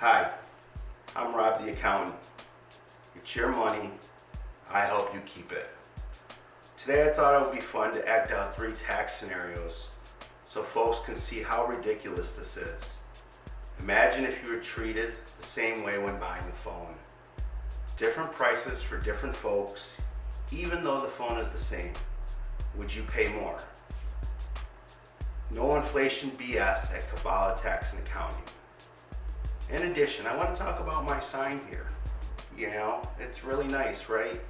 Hi, I'm Rob the accountant. It's your money, I help you keep it. Today I thought it would be fun to act out 3 tax scenarios so folks can see how ridiculous this is. Imagine if you were treated the same way when buying a phone. Different prices for different folks, even though the phone is the same. Would you pay more? No inflation BS at Kabbalah Tax and Accounting. In addition, I want to talk about my sign here. You know, it's really nice, right?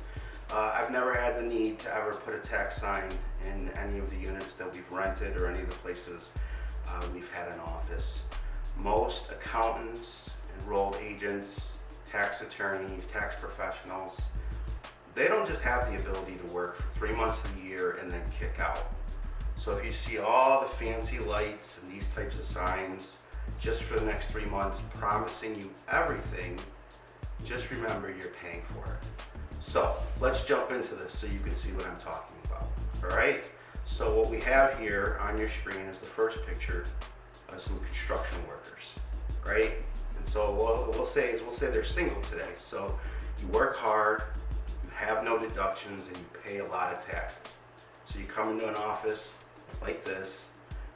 I've never had the need to ever put a tax sign in any of the units that we've rented or any of the places we've had an office. Most accountants, enrolled agents, tax attorneys, tax professionals, they don't just have the ability to work for 3 months of the year and then kick out. So if you see all the fancy lights and these types of signs just for the next 3 months promising you everything, just remember you're paying for it. So let's jump into this so you can see what I'm talking about. All right, so what we have here on your screen is the first picture of some construction workers, right? And so what we'll say they're single today. So you work hard, you have no deductions, and you pay a lot of taxes. So you come into an office like this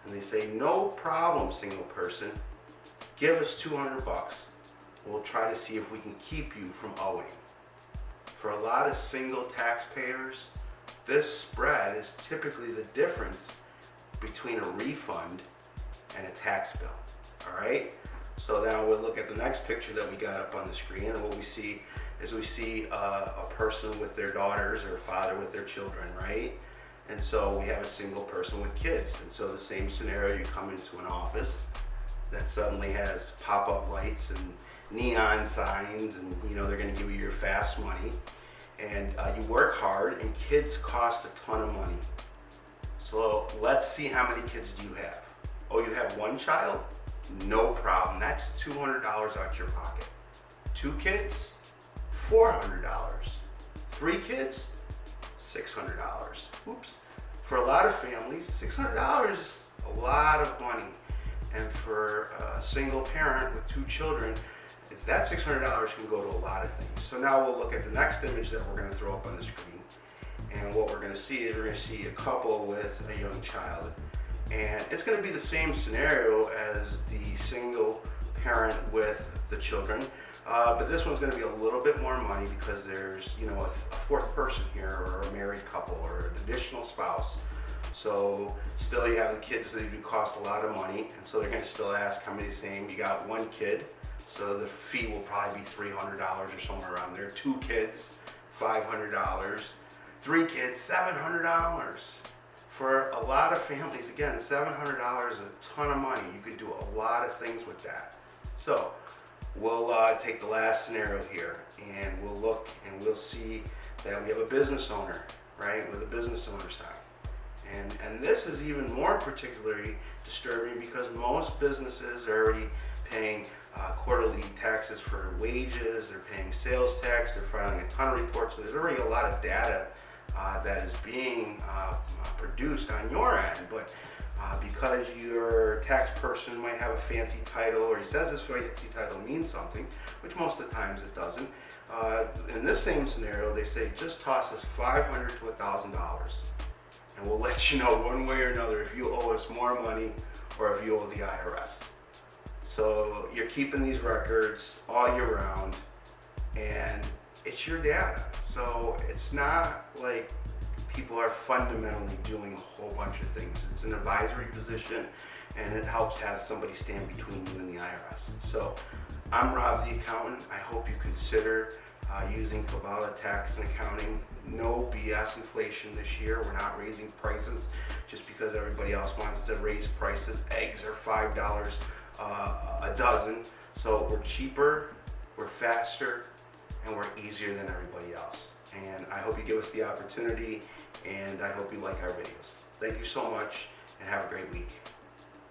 and they say, no problem, single person, give us 200 bucks. We'll try to see if we can keep you from owing. For a lot of single taxpayers, this spread is typically the difference between a refund and a tax bill. All right, so now we'll look at the next picture that we got up on the screen, and what we see is a person with their daughters or a father with their children, right? And so we have a single person with kids. And so the same scenario, you come into an office that suddenly has pop-up lights and neon signs, and you know they're going to give you your fast money, and you work hard, and kids cost a ton of money. So let's see, how many kids do you have? Oh, you have 1 child? No problem. That's $200 out your pocket. 2 kids? $400. 3 kids? $600. Oops. For a lot of families, $600 is a lot of money. And for a single parent with 2 children, that $600 can go to a lot of things. So now we'll look at the next image that we're going to throw up on the screen. And what we're going to see is we're going to see a couple with a young child. And it's going to be the same scenario as the single parent with the children. But this one's going to be a little bit more money because there's, you know, a 4th person here, or a married couple, or an additional spouse. So still you have the kids that do cost a lot of money, and so they're going to still ask how many. Same, you got 1 kid, so the fee will probably be $300 or somewhere around there. 2 kids, $500. 3 kids, $700. For a lot of families, again, $700 is a ton of money. You can do a lot of things with that. So we'll take the last scenario here, and we'll look and we'll see that we have a business owner, right, with a business owner sign. And this is even more particularly disturbing because most businesses are already paying quarterly taxes for wages, they're paying sales tax, they're filing a ton of reports, so there's already a lot of data that is being produced on your end. But because your tax person might have a fancy title, or he says this fancy title means something, which most of the times it doesn't, in this same scenario they say just toss us $500 to $1,000. And we'll let you know one way or another if you owe us more money or if you owe the IRS. So you're keeping these records all year round, and it's your data. So it's not like people are fundamentally doing a whole bunch of things. It's an advisory position, and it helps have somebody stand between you and the IRS. So I'm Rob the accountant. I hope you consider using Kabbalah Tax and Accounting. No BS inflation this year. We're not raising prices just because everybody else wants to raise prices. Eggs are $5 a dozen. So we're cheaper, we're faster, and we're easier than everybody else. And I hope you give us the opportunity, and I hope you like our videos. Thank you so much, and have a great week.